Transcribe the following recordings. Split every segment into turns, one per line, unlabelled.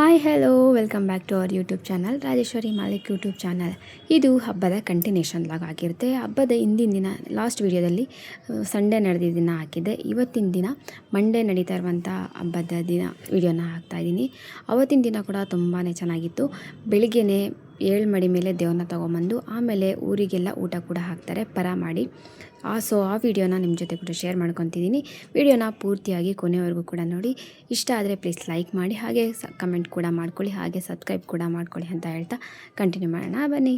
Hi hello welcome back to our YouTube channel Rajeshwari Malik YouTube channel. ಇದು ಹಬ್ಬದ continuation log ಆಗಿರುತ್ತೆ. ಹಬ್ಬದ ಹಿಂದಿನ ದಿನ ಲಾಸ್ಟ್ ವಿಡಿಯೋದಲ್ಲಿ ಸಂಡೇ ನಡೆದಿದ್ದ ದಿನ ಹಾಕಿದ್ದೆ. ಇವತ್ತಿನ ದಿನ ಮಂಡೇ ನಡೀತಾ ಇರುವಂಥ ಹಬ್ಬದ ದಿನ ವಿಡಿಯೋನ ಹಾಕ್ತಾಯಿದ್ದೀನಿ. ಅವತ್ತಿನ ದಿನ ಕೂಡ ತುಂಬಾ ಚೆನ್ನಾಗಿತ್ತು. ಬೆಳಿಗ್ಗೆನೇ 7 ಮಡಿ ಮೇಲೆ ದೇವ್ರನ್ನ ತೊಗೊಂಬಂದು ಆಮೇಲೆ ಊರಿಗೆಲ್ಲ ಊಟ ಕೂಡ ಹಾಕ್ತಾರೆ ಪರ ಮಾಡಿ. ಆ ವಿಡಿಯೋನ ನಿಮ್ಮ ಜೊತೆ ಕೂಡ ಶೇರ್ ಮಾಡ್ಕೊತಿದ್ದೀನಿ. ವಿಡಿಯೋನ ಪೂರ್ತಿಯಾಗಿ ಕೊನೆವರೆಗೂ ಕೂಡ ನೋಡಿ. ಇಷ್ಟ ಆದರೆ ಪ್ಲೀಸ್ ಲೈಕ್ ಮಾಡಿ, ಹಾಗೆ ಕಮೆಂಟ್ ಕೂಡ ಮಾಡ್ಕೊಳ್ಳಿ, ಹಾಗೆ ಸಬ್ಸ್ಕ್ರೈಬ್ ಕೂಡ ಮಾಡ್ಕೊಳ್ಳಿ ಅಂತ ಹೇಳ್ತಾ ಕಂಟಿನ್ಯೂ ಮಾಡೋಣ ಬನ್ನಿ.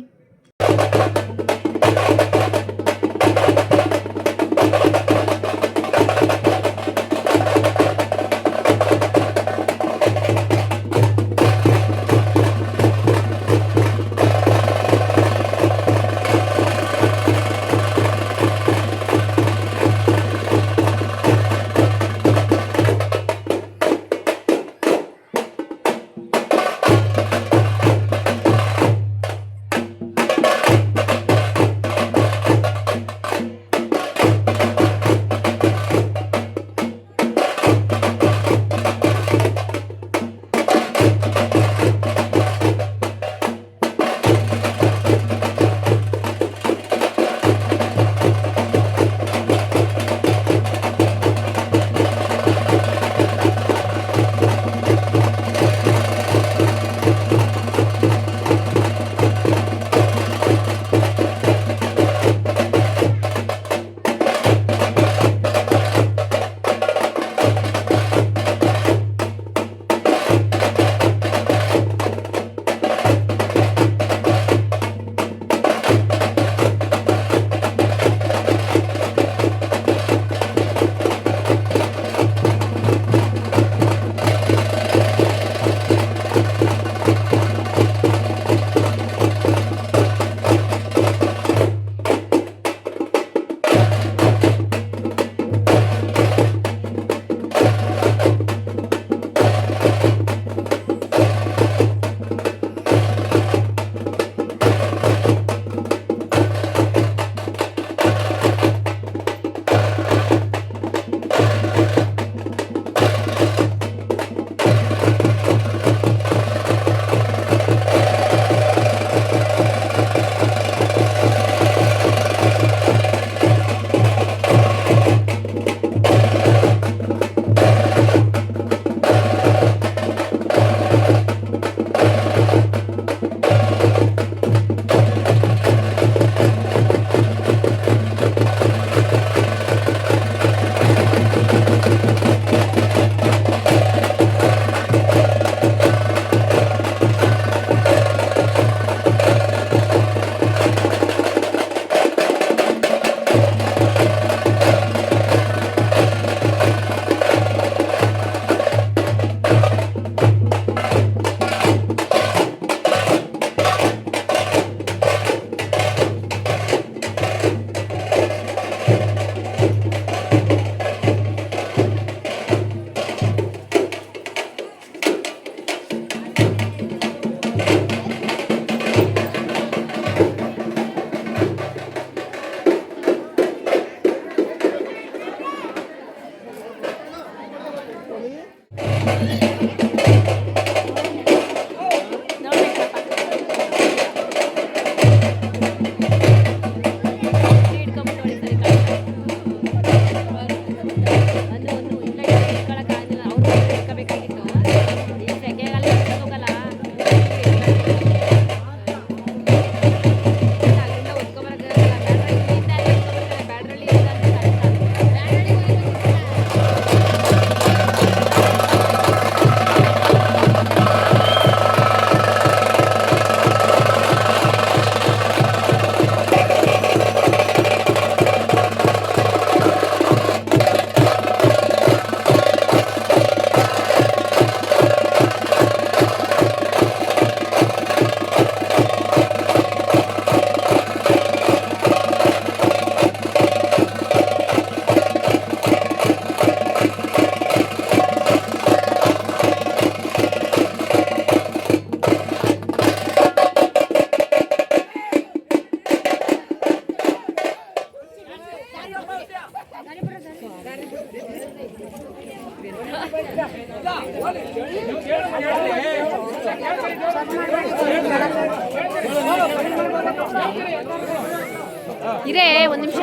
ಇರೇ ಒಂದು ನಿಮಿಷ.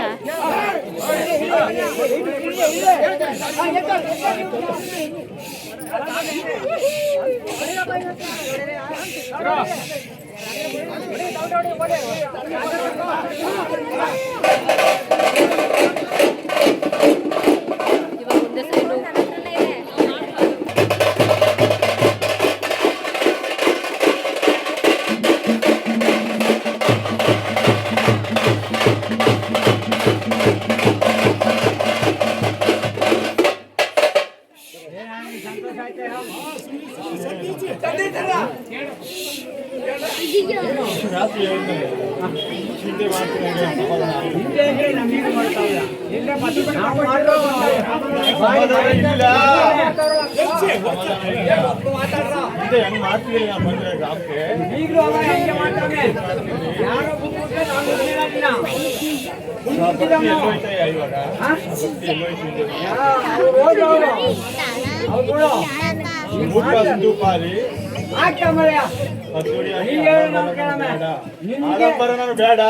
ಬೇಡ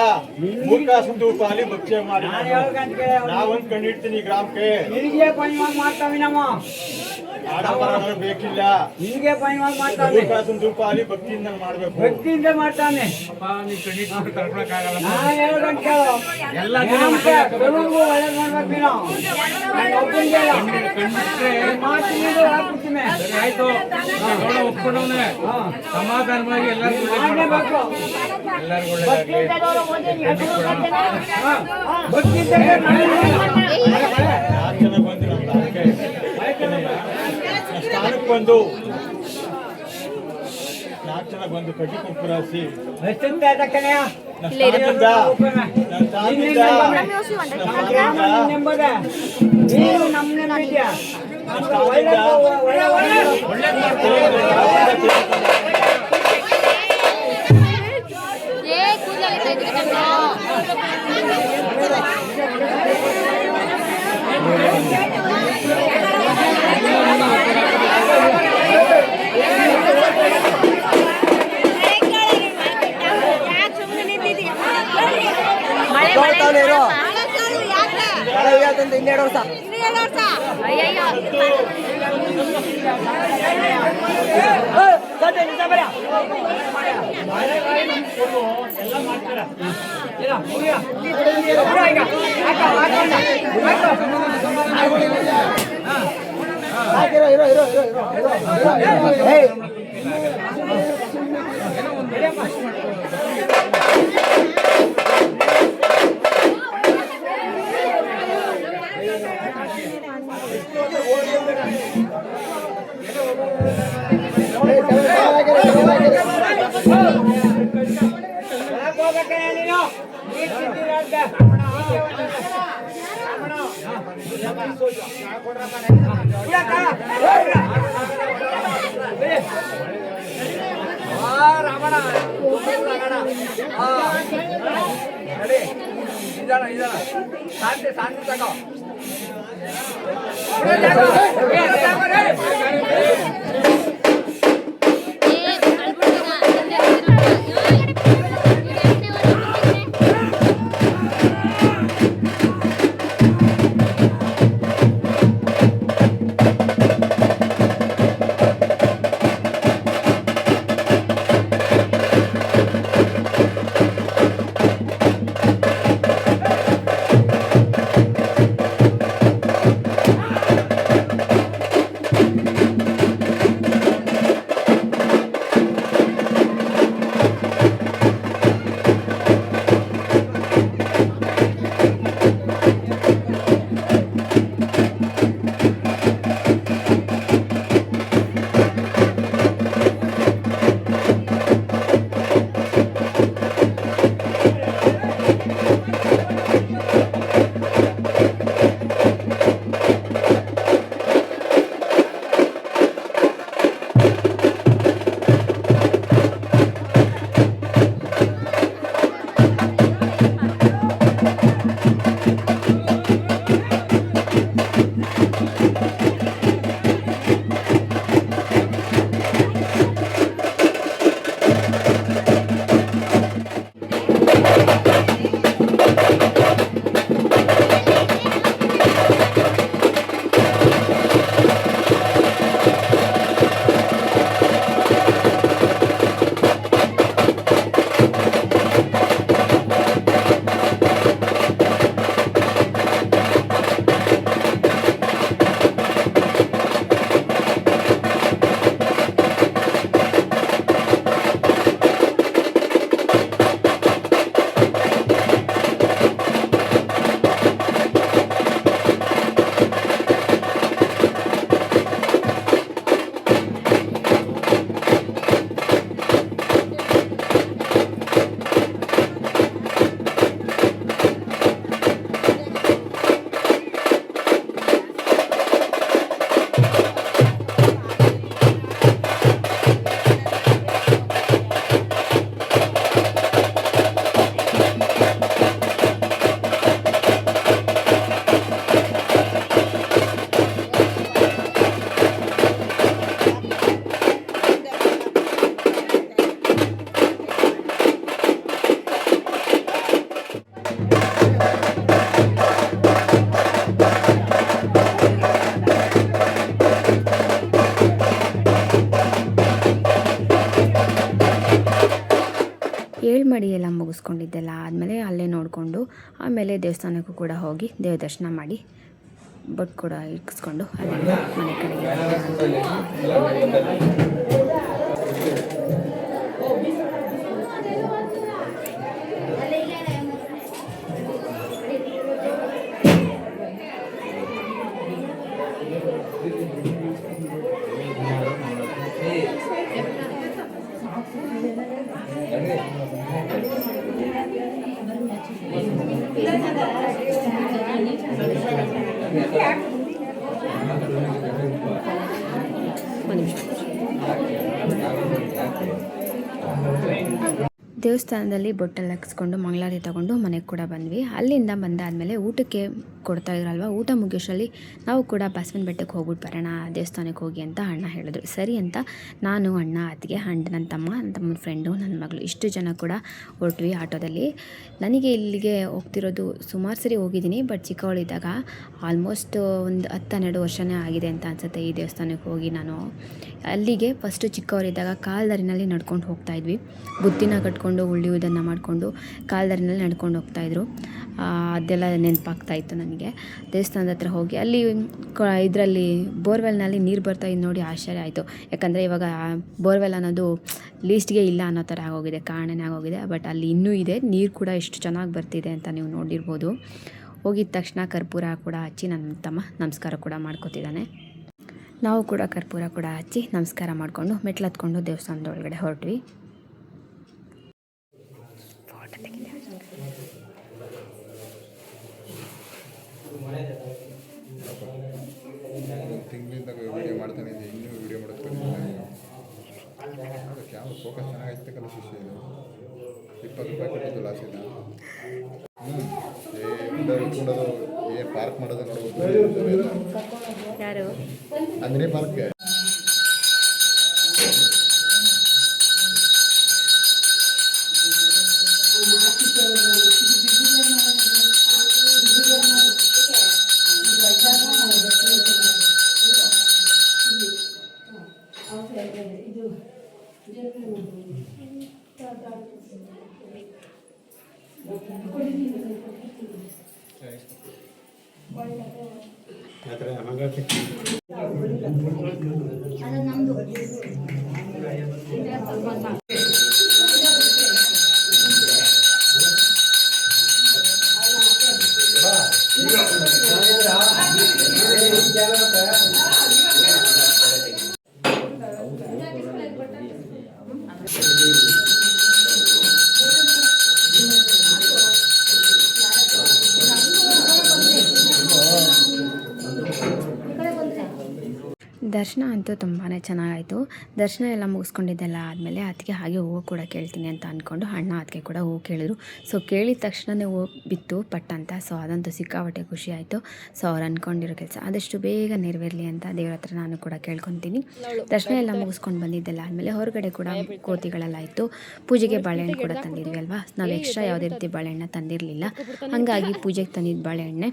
ಪಾಲಿ ಭಕ್ಷ್ಯ ಮಾಡಿ ನಾವೊಂದ್ ಕಂಡಿಡ್ತೀನಿ ಗ್ರಾಮಕ್ಕೆ
ಮಾಡ್ತಾವಿ ನಮ್ಮ
ಆಡಂಬರ ಬೇಕಿಲ್ಲ.
ನಿನಗೆ ಪೈವಾಗಿ ಮಾಡ್ತಾನೆ
ಪಾಲಿ ಭಕ್ತಿಯಿಂದ ಮಾಡ್ಬೇಕು.
ಭಕ್ತಿಯಿಂದ ಮಾಡ್ತಾನೆ.
ಸಮಾಧಾನವಾಗಿ ಎಲ್ಲರಿಗೂ
ಸ್ಥಾನಕ್ಕೆ ಬಂದು 4 ಜನ ಬಂದು ಕಟ್ಟಿ ಕುಂಕುರಾಸಿ
ಇನ್ನೆರಡು ವರ್ಷ ಶಾಂತಿ ಶಾಂತಿ ತಗೋ
ಮಡಿ ಎಲ್ಲ ಮುಗಿಸ್ಕೊಂಡಿದ್ದೆಲ್ಲ ಆದಮೇಲೆ ಅಲ್ಲೇ ನೋಡಿಕೊಂಡು ಆಮೇಲೆ ದೇವಸ್ಥಾನಕ್ಕೂ ಕೂಡ ಹೋಗಿ ದೇವ ದರ್ಶನ ಮಾಡಿ ಬೊಟ್ಟು ಕೂಡ ಇಕ್ಕಿಸ್ಕೊಂಡು ಅಲ್ಲಿಂದ ಮನೆ ಕಡೆಗೆ ದೇವಸ್ಥಾನದಲ್ಲಿ ಬೊಟ್ಟೆಲ್ಲ ಹಾಕಿಸ್ಕೊಂಡು ಮಂಗಳಾರತಿ ತಗೊಂಡು ಮನೆಗೆ ಕೂಡ ಬಂದ್ವಿ. ಅಲ್ಲಿಂದ ಬಂದಾದಮೇಲೆ ಊಟಕ್ಕೆ ಕೊಡ್ತಾ ಇದ್ರಲ್ವ, ಊಟ ಮುಗಿಸಲ್ಲಿ ನಾವು ಕೂಡ ಬಸವನ ಬೆಟ್ಟಕ್ಕೆ ಹೋಗ್ಬಿಟ್ಟು ಬರೋಣ ದೇವಸ್ಥಾನಕ್ಕೆ ಹೋಗಿ ಅಂತ ಅಣ್ಣ ಹೇಳಿದ್ರು. ಸರಿ ಅಂತ ನಾನು, ಅಣ್ಣ, ಅತ್ತಿಗೆ, ನನ್ನ ತಮ್ಮನ ಫ್ರೆಂಡು, ನನ್ನ ಮಗಳು ಇಷ್ಟು ಜನ ಕೂಡ ಹೊರಟ್ವಿ ಆಟೋದಲ್ಲಿ. ನನಗೆ ಇಲ್ಲಿಗೆ ಹೋಗ್ತಿರೋದು ಸುಮಾರು ಸರಿ ಹೋಗಿದ್ದೀನಿ, ಬಟ್ ಚಿಕ್ಕವಳಿದ್ದಾಗ ಆಲ್ಮೋಸ್ಟ್ ಒಂದು 10-12 ವರ್ಷನೇ ಆಗಿದೆ ಅಂತ ಅನಿಸುತ್ತೆ ಈ ದೇವಸ್ಥಾನಕ್ಕೆ ಹೋಗಿ. ನಾನು ಅಲ್ಲಿಗೆ ಫಸ್ಟು ಚಿಕ್ಕವರಿದ್ದಾಗ ಕಾಲ್ದಾರಿನಲ್ಲಿ ನಡ್ಕೊಂಡು ಹೋಗ್ತಾಯಿದ್ವಿ. ಬುತ್ತಿನ ಕಟ್ಕೊಂಡು ಉಳಿಯುವುದನ್ನು ಮಾಡಿಕೊಂಡು ಕಾಲ್ದಾರಿನಲ್ಲಿ ನಡ್ಕೊಂಡು ಹೋಗ್ತಾಯಿದ್ರು. ಅದೆಲ್ಲ ನೆನಪಾಗ್ತಾಯಿತ್ತು ನನಗೆ. ದೇವಸ್ಥಾನದ ಹತ್ರ ಹೋಗಿ ಅಲ್ಲಿ ಇದರಲ್ಲಿ ಬೋರ್ವೆಲ್ನಲ್ಲಿ ನೀರು ಬರ್ತಾಯಿದ್ದು ನೋಡಿ ಆಶ್ಚರ್ಯ ಆಯಿತು. ಯಾಕಂದರೆ ಇವಾಗ ಬೋರ್ವೆಲ್ ಅನ್ನೋದು ಲೀಸ್ಟ್ಗೆ ಇಲ್ಲ ಅನ್ನೋ ಥರ ಆಗೋಗಿದೆ, ಕಾರಣನೇ ಆಗೋಗಿದೆ. ಬಟ್ ಅಲ್ಲಿ ಇನ್ನೂ ಇದೆ, ನೀರು ಕೂಡ ಎಷ್ಟು ಚೆನ್ನಾಗಿ ಬರ್ತಿದೆ ಅಂತ ನೀವು ನೋಡಿರ್ಬೋದು. ಹೋಗಿದ ತಕ್ಷಣ ಕರ್ಪೂರ ಕೂಡ ಹಚ್ಚಿ ನನ್ನ ತಮ್ಮ ನಮಸ್ಕಾರ ಕೂಡ ಮಾಡ್ಕೊತಿದ್ದಾನೆ. ನಾವು ಕೂಡ ಕರ್ಪೂರ ಕೂಡ ಹಚ್ಚಿ ನಮಸ್ಕಾರ ಮಾಡಿಕೊಂಡು ಮೆಟ್ಲು ಹತ್ಕೊಂಡು ದೇವಸ್ಥಾನದ ಒಳಗಡೆ ಹೊರಟ್ವಿ.
ತಿಂಗಳಿಂದ ವಿಡಿಯೋ ಮಾಡ್ತಾನೆ ಇದೆ, ಇನ್ನೂ ವಿಡಿಯೋ ಮಾಡೋಕ್ಕೆ ಕ್ಯಾಮ್ರಾ ಫೋಕಸ್ ಚೆನ್ನಾಗೈತಕ್ಕಲ್ಲ ಶಿಷ್ಯ. ಇದು 20 ರೂಪಾಯಿ ಕೊಟ್ಟಿದ್ದು ಲಾಸ್ ಇಲ್ಲ. ಇಟ್ಕೊಂಡೋದು ಪಾರ್ಕ್ ಮಾಡೋದು ನೋಡ್ಬೋದು.
ಯಾರು
ಅಂದರೆ ಪಾರ್ಕ್
ದರ್ಶನ ಅಂತೂ ತುಂಬಾ ಚೆನ್ನಾಗಾಯಿತು. ದರ್ಶನ ಎಲ್ಲ ಮುಗಿಸ್ಕೊಂಡಿದ್ದೆಲ್ಲ ಆದಮೇಲೆ ಅದಕ್ಕೆ ಹಾಗೆ ಹೂವು ಕೂಡ ಕೇಳ್ತೀನಿ ಅಂತ ಅಂದ್ಕೊಂಡು ಅಣ್ಣ ಅದಕ್ಕೆ ಕೂಡ ಹೂವು ಕೇಳಿದ್ರು. ಸೊ ಕೇಳಿದ ತಕ್ಷಣವೇ ಹೂವು ಬಿತ್ತು ಪಟ್ ಅಂತ. ಸೊ ಅದಂತೂ ಸಿಕ್ಕಾಪಟ್ಟೆ ಖುಷಿ ಆಯಿತು. ಸೊ ಅವ್ರು ಅಂದ್ಕೊಂಡಿರೋ ಕೆಲಸ ಆದಷ್ಟು ಬೇಗ ನೆರವೇರಲಿ ಅಂತ ದೇವ್ರ ಹತ್ರ ನಾನು ಕೂಡ ಕೇಳ್ಕೊತೀನಿ. ದರ್ಶನ ಎಲ್ಲ ಮುಗಿಸ್ಕೊಂಡು ಬಂದಿದ್ದೆಲ್ಲ ಆದಮೇಲೆ ಹೊರಗಡೆ ಕೂಡ ಕೋತಿಗಳೆಲ್ಲ ಇತ್ತು. ಪೂಜೆಗೆ ಬಾಳೆಹಣ್ಣು ಕೂಡ ತಂದಿದ್ವಿ ಅಲ್ವಾ. ನಾವು ಎಕ್ಸ್ಟ್ರಾ ಯಾವುದೇ ರೀತಿ ಬಾಳೆಹಣ್ಣು ತಂದಿರಲಿಲ್ಲ, ಹಾಗಾಗಿ ಪೂಜೆಗೆ ತಂದಿದ್ದ ಬಾಳೆಹಣ್ಣೆ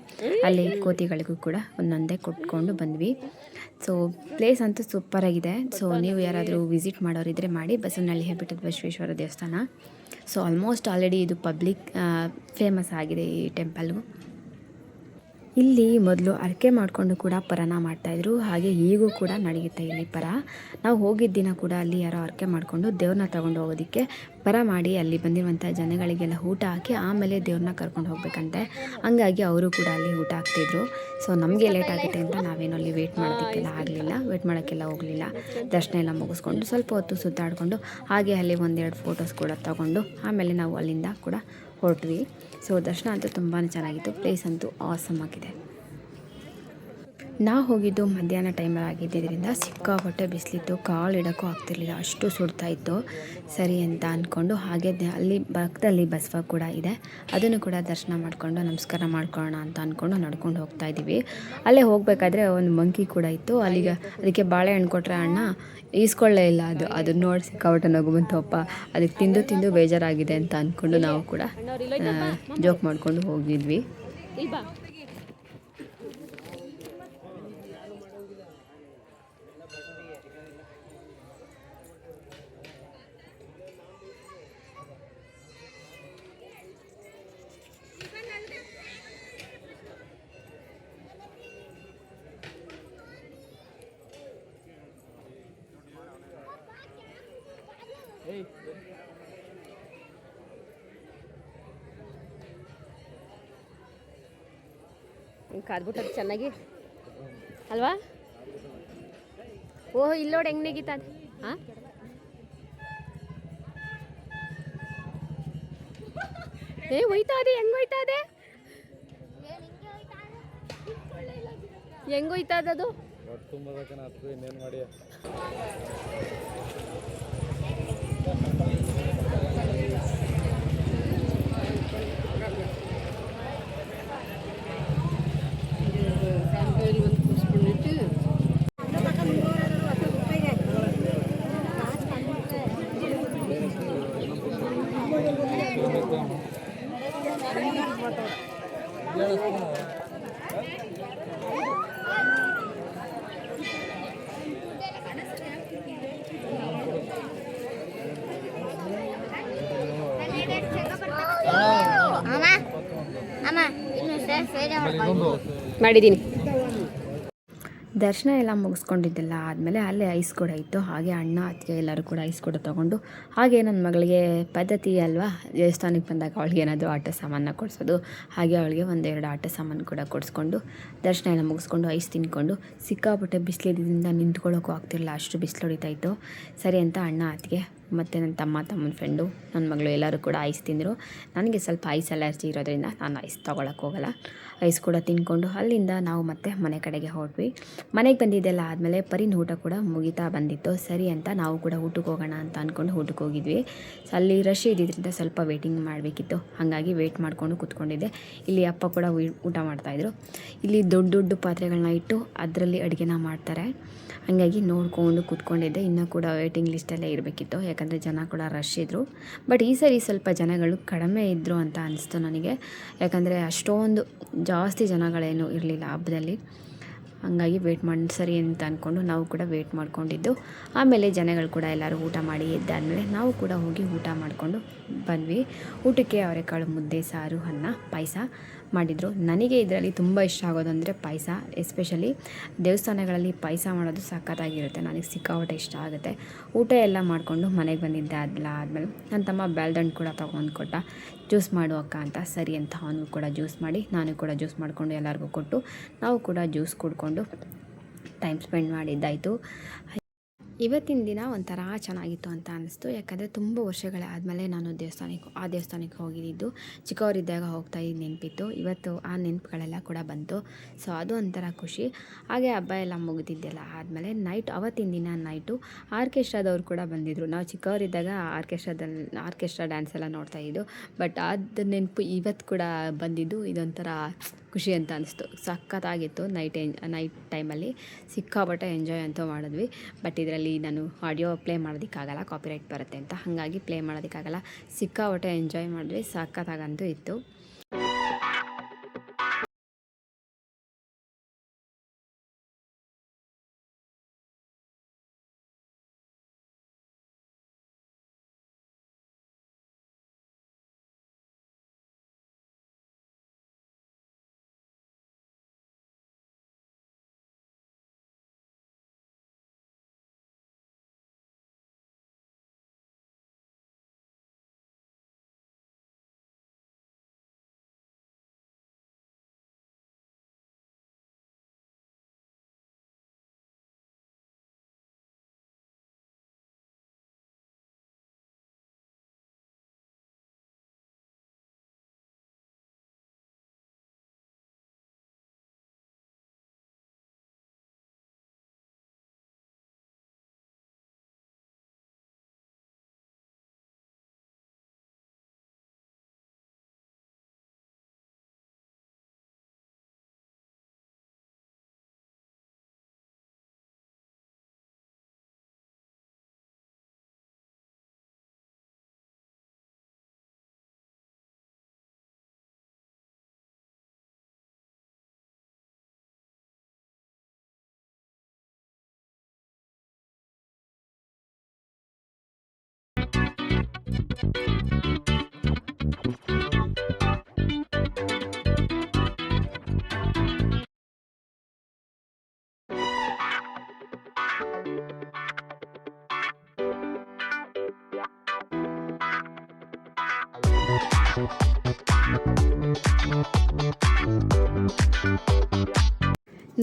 ಅಲ್ಲಿ ಕೋತಿಗಳಿಗೂ ಕೂಡ ಒಂದೊಂದೇ ಕೊಟ್ಕೊಂಡು ಬಂದ್ವಿ. ಸೊ ಪ್ಲೇಸ್ ಅಂತೂ ಸೂಪರಾಗಿದೆ. ಸೊ ನೀವು ಯಾರಾದರೂ ವಿಸಿಟ್ ಮಾಡೋರಿದ್ದರೆ ಮಾಡಿ. ಬಸವನಹಳ್ಳಿ ಹೆಬ್ಬೆಟ್ಟದ ಬಸವೇಶ್ವರ ದೇವಸ್ಥಾನ. ಸೊ ಆಲ್ಮೋಸ್ಟ್ ಆಲ್ರೆಡಿ ಇದು ಪಬ್ಲಿಕ್ ಫೇಮಸ್ ಆಗಿದೆ ಈ ಟೆಂಪಲ್ಲು. ಇಲ್ಲಿ ಮೊದಲು ಅರಕೆ ಮಾಡಿಕೊಂಡು ಕೂಡ ಪರನ ಮಾಡ್ತಾಯಿದ್ರು, ಹಾಗೆ ಈಗೂ ಕೂಡ ನಡೆಯುತ್ತೆ ಇಲ್ಲಿ ಪರ. ನಾವು ಹೋಗಿದ್ದ ದಿನ ಕೂಡ ಅಲ್ಲಿ ಯಾರೋ ಅರಕೆ ಮಾಡಿಕೊಂಡು ದೇವ್ರನ್ನ ತಗೊಂಡು ಹೋಗೋದಕ್ಕೆ ಪರ ಮಾಡಿ ಅಲ್ಲಿ ಬಂದಿರುವಂಥ ಜನಗಳಿಗೆಲ್ಲ ಊಟ ಹಾಕಿ ಆಮೇಲೆ ದೇವ್ರನ್ನ ಕರ್ಕೊಂಡು ಹೋಗ್ಬೇಕಂತೆ. ಹಂಗಾಗಿ ಅವರು ಕೂಡ ಅಲ್ಲಿ ಊಟ ಹಾಕ್ತಿದ್ರು. ಸೊ ನಮಗೆ ಲೇಟ್ ಆಗುತ್ತೆ ಅಂತ ನಾವೇನು ಅಲ್ಲಿ ವೇಟ್ ಮಾಡೋದಕ್ಕೆಲ್ಲ ಆಗಲಿಲ್ಲ, ವೇಟ್ ಮಾಡೋಕ್ಕೆಲ್ಲ ಹೋಗಲಿಲ್ಲ. ದರ್ಶನ ಎಲ್ಲ ಮುಗಿಸ್ಕೊಂಡು ಸ್ವಲ್ಪ ಹೊತ್ತು ಸುತ್ತಾಡಿಕೊಂಡು ಹಾಗೆ ಅಲ್ಲಿ 1-2 ಫೋಟೋಸ್ ಕೂಡ ತಗೊಂಡು ಆಮೇಲೆ ನಾವು ಅಲ್ಲಿಂದ ಕೂಡ ಹೊರಟ್ವಿ. ಸೊ ದರ್ಶನ ಅಂತೂ ತುಂಬಾ ಚೆನ್ನಾಗಿತ್ತು. ಪ್ಲೇಸ್ ಅಂತೂ ಆಸಮ್ ಆಗಿದೆ. ನಾವು ಹೋಗಿದ್ದು ಮಧ್ಯಾಹ್ನ ಟೈಮಲ್ಲಿ ಆಗಿದ್ದರಿಂದ ಸಿಕ್ಕಾಪಟ್ಟೆ ಬಿಸಿಲಿತ್ತು, ಕಾಲು ಇಡೋಕ್ಕೂ ಆಗ್ತಿರ್ಲಿಲ್ಲ, ಅಷ್ಟು ಸುಡ್ತಾ ಇತ್ತು. ಸರಿ ಅಂತ ಅಂದ್ಕೊಂಡು ಹಾಗೆ ಅಲ್ಲಿ ಪಕ್ಕದಲ್ಲಿ ಬಸವ ಕೂಡ ಇದೆ, ಅದನ್ನು ಕೂಡ ದರ್ಶನ ಮಾಡಿಕೊಂಡು ನಮಸ್ಕಾರ ಮಾಡ್ಕೊಳ್ಳೋಣ ಅಂತ ಅಂದ್ಕೊಂಡು ನಡ್ಕೊಂಡು ಹೋಗ್ತಾ ಇದ್ದೀವಿ. ಅಲ್ಲೇ ಹೋಗಬೇಕಾದ್ರೆ ಒಂದು ಮಂಕಿ ಕೂಡ ಇತ್ತು. ಅಲ್ಲಿಗೆ ಅದಕ್ಕೆ ಬಾಳೆಹಣ್ಣು ಕೊಟ್ಟರೆ ಅಣ್ಣ ಈಸ್ಕೊಳ್ಳೇ ಇಲ್ಲ. ಅದನ್ನು ನೋಡಿ ಸಿಕ್ಕಾಪಟ್ಟೆ ನಗು ಬಂತಪ್ಪ. ಅದಕ್ಕೆ ತಿಂದು ಬೇಜಾರಾಗಿದೆ ಅಂತ ಅಂದ್ಕೊಂಡು ನಾವು ಕೂಡ ಜೋಕ್ ಮಾಡಿಕೊಂಡು ಹೋಗಿದ್ವಿ. ಕಾದ್ಬಿಟ್ಟದು ಚೆನ್ನಾಗಿ ಅಲ್ವಾ? ಓಹ್ ಇಲ್ಲೋಡು ಹೆಂಗೆ ನೆಗಿತದ. ಹಾಂ ಹೋಯ್ತಾ ಇದೆ, ಹೆಂಗೆ ಹೋಯ್ತಾ ಇದೆ, ಹೆಂಗೆ ಹೋಯ್ತಾ ಅದು.
ಇನ್ನೇನು ಮಾಡಿ
ಮಾಡಿದ್ದೀನಿ. ದರ್ಶನ ಎಲ್ಲ ಮುಗಿಸ್ಕೊಂಡಿದ್ದೆಲ್ಲ ಆದಮೇಲೆ ಅಲ್ಲೇ ಐಸ್ ಕೂಡ ಇತ್ತು. ಹಾಗೆ ಅಣ್ಣ ಅತ್ತಿಗೆ ಎಲ್ಲರೂ ಕೂಡ ಐಸ್ ಕೂಡ ತೊಗೊಂಡು, ಹಾಗೆ ನನ್ನ ಮಗಳಿಗೆ ಪದ್ಧತಿ ಅಲ್ವಾ, ದೇವಸ್ಥಾನಕ್ಕೆ ಬಂದಾಗ ಅವಳಿಗೆ ಏನಾದರೂ ಆಟ ಸಾಮಾನ ಕೊಡಿಸೋದು, ಹಾಗೆ ಅವಳಿಗೆ ಒಂದೆರಡು ಆಟ ಸಾಮಾನು ಕೂಡ ಕೊಡಿಸ್ಕೊಂಡು ದರ್ಶನ ಎಲ್ಲ ಮುಗಿಸ್ಕೊಂಡು ಐಸ್ ತಿನ್ಕೊಂಡು, ಸಿಕ್ಕಾಪಟ್ಟೆ ಬಿಸಿಲಿದ್ದರಿಂದ ನಿಂತ್ಕೊಳ್ಳೋಕ್ಕೂ ಆಗ್ತಿರಲಿಲ್ಲ, ಅಷ್ಟು ಬಿಸಿಲು ಹೊಡಿತಾ ಇತ್ತು. ಸರಿ ಅಂತ ಅಣ್ಣ ಅತ್ತಿಗೆ ಮತ್ತು ನನ್ನ ತಮ್ಮನ ಫ್ರೆಂಡು, ನನ್ನ ಮಗಳು ಎಲ್ಲರೂ ಕೂಡ ಐಸ್ ತಿಂದರು. ನನಗೆ ಸ್ವಲ್ಪ ಐಸ್ ಅಲರ್ಜಿ ಇರೋದ್ರಿಂದ ನಾನು ಐಸ್ ತೊಗೊಳಕ್ಕೆ ಹೋಗಲ್ಲ. ಐಸ್ ಕೂಡ ತಿನ್ಕೊಂಡು ಅಲ್ಲಿಂದ ನಾವು ಮತ್ತೆ ಮನೆ ಕಡೆಗೆ ಹೊರಟ್ವಿ. ಮನೆಗೆ ಬಂದಿದ್ದೆಲ್ಲ ಆದಮೇಲೆ ಪರಿನ ಊಟ ಕೂಡ ಮುಗಿತಾ ಬಂದಿತ್ತು. ಸರಿ ಅಂತ ನಾವು ಕೂಡ ಊಟಕ್ಕೆ ಹೋಗೋಣ ಅಂತ ಅಂದ್ಕೊಂಡು ಊಟಕ್ಕೆ ಹೋಗಿದ್ವಿ. ಅಲ್ಲಿ ರಶ್ ಇದ್ದಿದ್ದರಿಂದ ಸ್ವಲ್ಪ ವೇಟಿಂಗ್ ಮಾಡಬೇಕಿತ್ತು, ಹಾಗಾಗಿ ವೇಟ್ ಮಾಡಿಕೊಂಡು ಕೂತ್ಕೊಂಡಿದ್ದೆ. ಇಲ್ಲಿ ಅಪ್ಪ ಕೂಡ ಊಟ ಮಾಡ್ತಾಯಿದ್ರು. ಇಲ್ಲಿ ದೊಡ್ಡ ದೊಡ್ಡ ಪಾತ್ರೆಗಳನ್ನ ಇಟ್ಟು ಅದರಲ್ಲಿ ಅಡುಗೆನ ಮಾಡ್ತಾರೆ, ಹಾಗಾಗಿ ನೋಡಿಕೊಂಡು ಕೂತ್ಕೊಂಡಿದ್ದೆ. ಇನ್ನೂ ಕೂಡ ವೇಟಿಂಗ್ ಲಿಸ್ಟಲ್ಲೇ ಇರಬೇಕಿತ್ತು, ಯಾಕಂದರೆ ಜನ ಕೂಡ ರಶ್ ಇದ್ದರು. ಬಟ್ ಈ ಸರಿ ಸ್ವಲ್ಪ ಜನಗಳು ಕಡಿಮೆ ಇದ್ದರು ಅಂತ ಅನಿಸ್ತು ನನಗೆ, ಯಾಕಂದರೆ ಅಷ್ಟೊಂದು ಜಾಸ್ತಿ ಜನಗಳೇನು ಇರಲಿಲ್ಲ ಹಬ್ಬದಲ್ಲಿ. ಹಾಗಾಗಿ ವೇಟ್ ಮಾಡಿ ಸರಿ ಅಂತ ಅಂದ್ಕೊಂಡು ನಾವು ಕೂಡ ವೇಟ್ ಮಾಡ್ಕೊಂಡಿದ್ದು. ಆಮೇಲೆ ಜನಗಳು ಕೂಡ ಎಲ್ಲರೂ ಊಟ ಮಾಡಿ ಎದ್ದಾದಮೇಲೆ ನಾವು ಕೂಡ ಹೋಗಿ ಊಟ ಮಾಡಿಕೊಂಡು ಬಂದ್ವಿ. ಊಟಕ್ಕೆ ಅವರೆಕಾಳು ಮುದ್ದೆ, ಸಾರು, ಅನ್ನ, ಪಾಯಸ ಮಾಡಿದರು. ನನಗೆ ಇದರಲ್ಲಿ ತುಂಬ ಇಷ್ಟ ಆಗೋದಂದರೆ ಪಾಯಸ, ಎಸ್ಪೆಷಲಿ ದೇವಸ್ಥಾನಗಳಲ್ಲಿ ಪಾಯಸ ಮಾಡೋದು ಸಖತ್ತಾಗಿರುತ್ತೆ, ನನಗೆ ಸಿಕ್ಕಾಪಟ್ಟೆ ಇಷ್ಟ ಆಗುತ್ತೆ. ಊಟ ಎಲ್ಲ ಮಾಡಿಕೊಂಡು ಮನೆಗೆ ಬಂದಿದ್ದೆ. ಆದಮೇಲೆ ನನ್ನ ತಮ್ಮ ಬೆಲ್ದಂಡು ಕೂಡ ತೊಗೊಂಡು ಕೊಟ್ಟ, ಜ್ಯೂಸ್ ಮಾಡು ಅಕ್ಕ ಅಂತ. ಸರಿ ಅಂತ ಅವನಿಗೂ ಕೂಡ ಜ್ಯೂಸ್ ಮಾಡಿ, ನಾನು ಕೂಡ ಜ್ಯೂಸ್ ಮಾಡಿಕೊಂಡು ಎಲ್ಲರಿಗೂ ಕೊಟ್ಟು ನಾವು ಕೂಡ ಜ್ಯೂಸ್ ಕುಡ್ಕೊಂಡು ಟೈಮ್ ಸ್ಪೆಂಡ್ ಮಾಡಿದ್ದಾಯಿತು. ಇವತ್ತಿನ ದಿನ ಒಂಥರ ಚೆನ್ನಾಗಿತ್ತು ಅಂತ ಅನ್ನಿಸ್ತು, ಯಾಕಂದರೆ ತುಂಬ ವರ್ಷಗಳಾದಮೇಲೆ ನಾನು ದೇವಸ್ಥಾನಕ್ಕೆ ಹೋಗಿದ್ದು. ಚಿಕ್ಕವರಿದ್ದಾಗ ಹೋಗ್ತಾ ಇದ್ದು ನೆನಪಿತ್ತು. ಇವತ್ತು ಆ ನೆನಪುಗಳೆಲ್ಲ ಕೂಡ ಬಂತು. ಸೊ ಅದು ಒಂಥರ ಖುಷಿ. ಹಾಗೆ ಹಬ್ಬ ಎಲ್ಲ ಮುಗಿದಿದ್ದೆಲ್ಲ ಆದಮೇಲೆ ಅವತ್ತಿನ ದಿನ ನೈಟು ಆರ್ಕೆಸ್ಟ್ರಾದವ್ರು ಕೂಡ ಬಂದಿದ್ದರು. ನಾವು ಚಿಕ್ಕವರಿದ್ದಾಗ ಆರ್ಕೆಸ್ಟ್ರಾ ಡ್ಯಾನ್ಸ್ ಎಲ್ಲ ನೋಡ್ತಾಯಿದ್ದು. ಬಟ್ ಅದು ನೆನಪು ಇವತ್ತು ಕೂಡ ಬಂದಿದ್ದು, ಇದೊಂಥರ ಖುಷಿ ಅಂತ ಅನಿಸ್ತು. ಸಖತ್ತಾಗಿತ್ತು. ನೈಟ್ ಟೈಮಲ್ಲಿ ಸಿಕ್ಕಾಪಟ್ಟೆ ಎಂಜಾಯ್ ಅಂತೂ ಮಾಡಿದ್ವಿ. ಬಟ್ ಇದರಲ್ಲಿ ನಾನು ಆಡಿಯೋ ಪ್ಲೇ ಮಾಡೋದಕ್ಕಾಗಲ್ಲ, ಕಾಪಿರೈಟ್ ಬರುತ್ತೆ ಅಂತ, ಹಾಗಾಗಿ ಪ್ಲೇ ಮಾಡೋದಕ್ಕಾಗಲ್ಲ. ಸಿಕ್ಕಾಪಟ್ಟೆ ಎಂಜಾಯ್ ಮಾಡಿದ್ವಿ, ಸಖತ್ತಾಗಂತೂ ಇತ್ತು.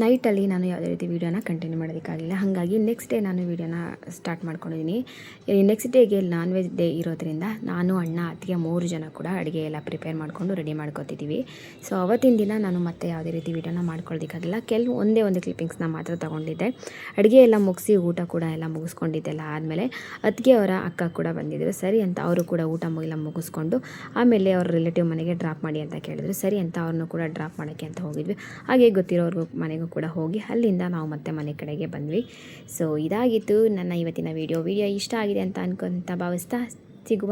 ನೈಟಲ್ಲಿ ನಾನು ಯಾವುದೇ ರೀತಿ ವೀಡಿಯೋನ ಕಂಟಿನ್ಯೂ ಮಾಡೋದಕ್ಕಾಗಲಿಲ್ಲ, ಹಾಗಾಗಿ ನೆಕ್ಸ್ಟ್ ಡೇ ನಾನು ವೀಡಿಯೋನ ಸ್ಟಾರ್ಟ್ ಮಾಡ್ಕೊಂಡಿದ್ದೀನಿ. ನೆಕ್ಸ್ಟ್ ಡೇಗೆ ನಾನ್ ವೆಜ್ ಡೇ ಇರೋದ್ರಿಂದ ನಾನು ಅಣ್ಣ ಅತ್ತಿಗೆ 3 ಜನ ಕೂಡ ಅಡುಗೆ ಎಲ್ಲ ಪ್ರಿಪೇರ್ ಮಾಡಿಕೊಂಡು ರೆಡಿ ಮಾಡ್ಕೊತಿದ್ದೀವಿ. ಸೊ ಅವತ್ತಿನ ದಿನ ನಾನು ಮತ್ತೆ ಯಾವುದೇ ರೀತಿ ವೀಡಿಯೋನ ಮಾಡ್ಕೊಳ್ಳೋದಕ್ಕಾಗಿಲ್ಲ. ಒಂದೇ ಒಂದು ಕ್ಲಿಪ್ಪಿಂಗ್ಸ್ನ ಮಾತ್ರ ತೊಗೊಂಡಿದ್ದೆ. ಅಡುಗೆ ಎಲ್ಲ ಮುಗಿಸಿ ಊಟ ಕೂಡ ಎಲ್ಲ ಮುಗಿಸ್ಕೊಂಡಿದ್ದೆಲ್ಲ ಆದಮೇಲೆ ಅತ್ತಿಗೆ ಅವರ ಅಕ್ಕ ಕೂಡ ಬಂದಿದ್ದರು. ಸರಿ ಅಂತ ಅವರು ಕೂಡ ಊಟ ಎಲ್ಲ ಮುಗಿಸ್ಕೊಂಡು ಆಮೇಲೆ ಅವ್ರ ರಿಲೇಟಿವ್ ಮನೆಗೆ ಡ್ರಾಪ್ ಮಾಡಿ ಅಂತ ಕೇಳಿದ್ರು. ಸರಿ ಅಂತ ಅವ್ರನ್ನೂ ಕೂಡ ಡ್ರಾಪ್ ಮಾಡೋಕ್ಕೆ ಅಂತ ಹೋಗಿದ್ವಿ. ಹಾಗೆ ಗೊತ್ತಿರೋರ್ಗೂ ಮನೆಗೂ ಕೂಡ ಹೋಗಿ ಅಲ್ಲಿಂದ ನಾವು ಮತ್ತೆ ಮನೆ ಕಡೆಗೆ ಬಂದ್ವಿ. ಸೊ ಇದಾಗಿತ್ತು ನನ್ನ ಇವತ್ತಿನ ವಿಡಿಯೋ ಇಷ್ಟ ಆಗಿದೆ ಅಂತ ಭಾವಿಸ್ತಾ ಸಿಗುವ